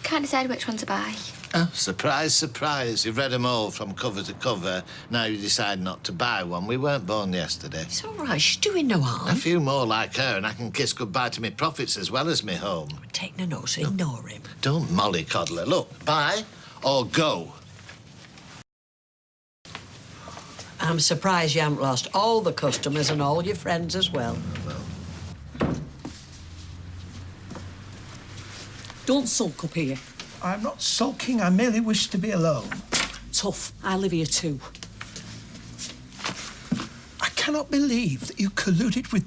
Can't decide which one to buy. Oh, surprise, surprise. You've read them all from cover to cover. Now you decide not to buy one. We weren't born yesterday. It's all right. She's doing no harm. A few more like her and I can kiss goodbye to me profits as well as me home. Take no notice. Ignore him. Don't mollycoddle her. Look, buy or go. I'm surprised you haven't lost all the customers and all your friends as well. Don't sulk up here. I'm not sulking. I merely wish to be alone. Tough. I live here too. I cannot believe that you colluded with